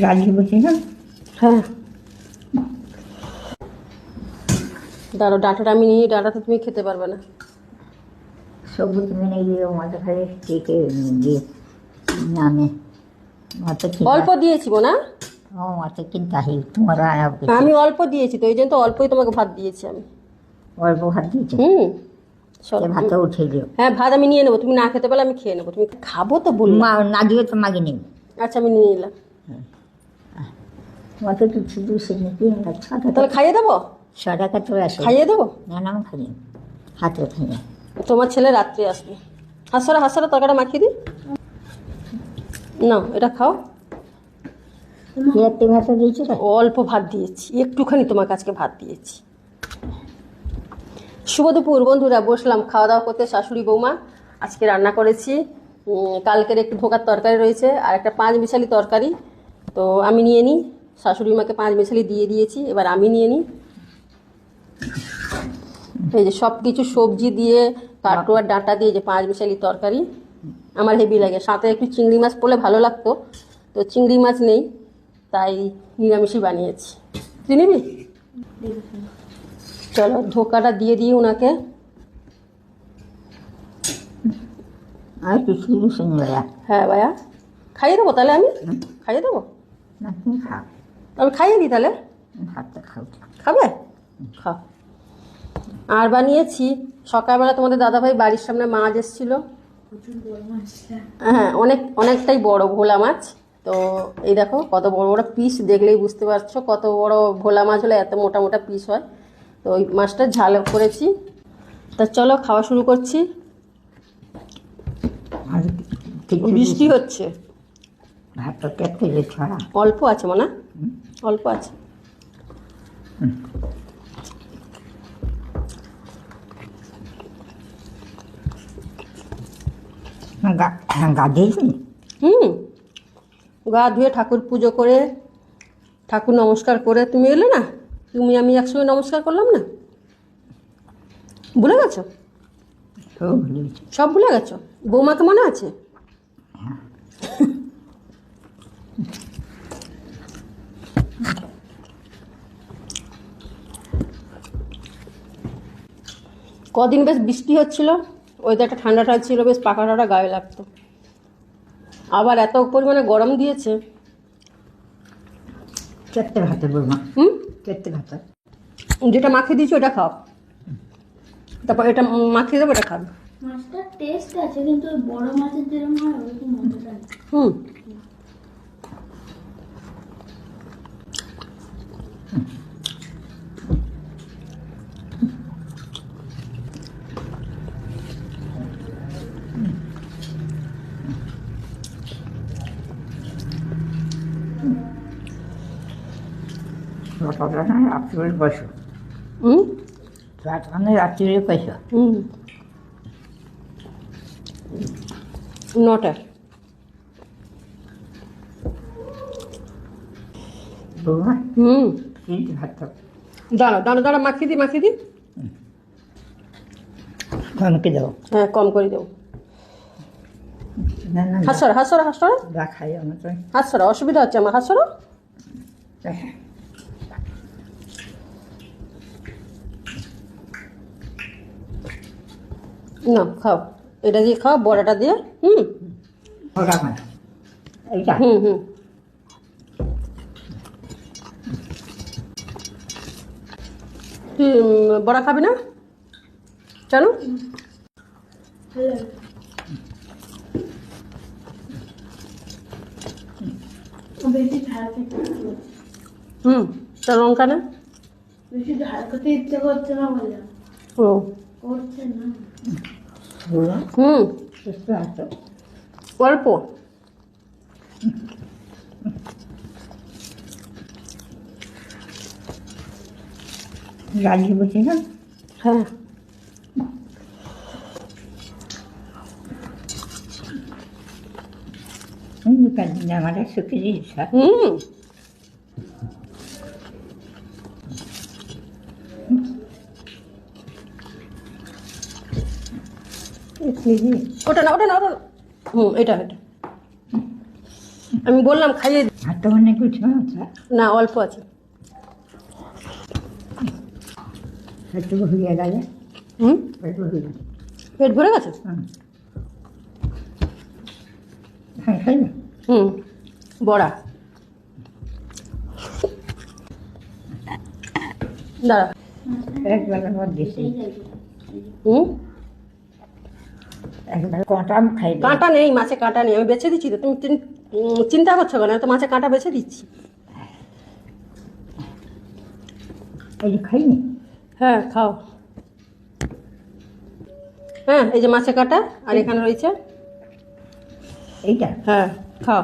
রাজি বলছি না। হ্যাঁ, দাঁড়ো, ডাঁটাটা আমি নিয়ে, ডাঁটাটা তুমি খেতে পারবে না। সবুজ মেনে গিয়ে মাথা খাই কেটে দিয়ে নামে মাথা অল্প দিয়েছি না, ও মাথা কিনতে আসি তোমার আমি অল্প দিয়েছি তো, এই জন্য তো অল্পই তোমাকে ভাত দিয়েছি আমি। অল্প ভাত দিয়েছে চলো ভাতটা উঠে দিও। হ্যাঁ, ভাত আমি নিয়ে নেবো, তুমি না খেতে পারলে আমি খেয়ে নেবো। তুমি খাবো তো বললাম। মা না দিবে তো মাগে নেবে। আচ্ছা, আমি নিয়ে নিলাম। মাথা তো শুধু সে নাকি তাহলে খাইয়ে দেবো, 6 টাকা তো আসে। খাইয়ে দেবো। না না আমি খাই হাতে খাই না। তোমার ছেলে রাত্রে আসবে। হাসারা হাসারা তরকাটা মাখিয়ে দিই না, এটা খাও। রাত্রে ভাতটা দিয়েছে রে। অল্প ভাত দিয়েছি, একটুখানি তোমার কাছকে ভাত দিয়েছি। শুভ দুপুর বন্ধুরা, বসলাম খাওয়া দাওয়া করতে। শাশুড়ি বৌমা আজকে রান্না করেছি। কালকের একটু ধোকার তরকারি রয়েছে আর একটা 5 মিশালি তরকারি, তো আমি নিয়ে নিই। শাশুড়ি মাকে 5 মিশালি দিয়ে দিয়েছি, এবার আমি নিয়ে নিই। এই যে সব কিছু সবজি দিয়ে, কাটোয়ার ডাঁটা দিয়ে যে 5 মিশালি তরকারি আমার হেভি লাগে। সাথে একটু চিংড়ি মাছ পড়লে ভালো লাগতো, তো চিংড়ি মাছ নেই, তাই নিরামিষই বানিয়েছি। তুই নিবি? চলো ধোকাটা দিয়ে দিই ওনাকে। আর কিছু শুনে হ্যাঁ ভাইয়া, খাইয়ে দেবো তাহলে, আমি খাইয়ে দেবো। না তুমি খাও। আমি খাইয়ে দিই তাহলে। ভাতটা খাও। খাবে? খাও। আর বানিয়েছি সকালবেলা তোমাদের দাদাভাই বাড়ির সামনে মাছ এসেছিলো। হ্যাঁ, অনেকটাই বড় ভোলা মাছ। তো এই দেখো কত বড় বড় পিস, দেখলেই বুঝতে পারছো কত বড় ভোলা মাছ হলে এত মোটা মোটা পিস হয়। তো ওই মাছটা ঝাল করেছি। তা চলো খাওয়া শুরু করছি। আর বৃষ্টি হচ্ছে, ভাতটা পেটে ছড়া অল্প আছে মনে, অল্প আছে। গা দিয়েছি। গা ধুয়ে ঠাকুর পুজো করে, ঠাকুর নমস্কার করে তুমি এলে না, তুমি আমি একসঙ্গে নমস্কার করলাম না, ভুলে গেছো? সব ভুলে গেছো? বৌমাকে মনে আছে? কদিন বেশ বৃষ্টি হচ্ছিল, ওয়েদারটা ঠান্ডা ঠান্ডা ছিল, বেশ পাকা ঠান্ডা গায়ে লাগতো। আবার এত পরিমাণে গরম দিয়েছে। কেটে ভাতে বলবো। কেটে ভাতে যেটা মাখিয়ে দিয়েছি ওটা খাও, তারপর এটা মাখিয়ে দেবো, এটা খাবে। মাছটার টেস্ট আছে, কিন্তু ওই বড় মাছের যেরকম হয় ওরকম মজাটা নেই। রাত্রিবেলা পয়সা রাত্রিবেলা পয়সা 9টা। বৌমা ভাতটা দাঁড়া দাঁড়া দাঁড়া, মাখিয়ে দিই। কমকে দেবো। হ্যাঁ, কম করে দেবো। না না হাসরা যা খাই আমার তো হাসরা, অসুবিধা হচ্ছে আমার, হাসরা। না খাও, এটা দিয়ে খাও, বড়াটা দিয়ে। এইটা তুই বড়া খাবি না? চলো। বেশি ঝাল খেতে তা লঙ্কা না, বেশি ঝাল খেতে ইচ্ছে করছে না বললাম। ও করছে না। সুস্থ আছো? অল্প। রাজি বলছি না। হ্যাঁ, আমার শুকে দিয়েছ। ওটা না। এটা আমি বললাম খাইয়ে দি- আর তো অনেক কিছু আছে না অল্প আছে। একটু হয়ে গেলে হুম, একটু হয়ে গেলে পেট ভরে গেছে। হ্যাঁ খাই না হুম, বড়া দাঁড়া। একবেলা আমার দিছি এই যাইবো। হুম, একবেলা কটা খাই দিই। কাঁটা নেই, মাছে কাঁটা নেই, আমি বেছে দিচ্ছি তো, তুমি চিন্তা করছো কেন? আমি তো মাছে কাঁটা বেছে দিচ্ছি। এই যে খাইনি হ্যাঁ খাও। হ্যাঁ এই যে মাছে কাঁটা আর এখানে রয়েছে। এইটা হ্যাঁ খাও।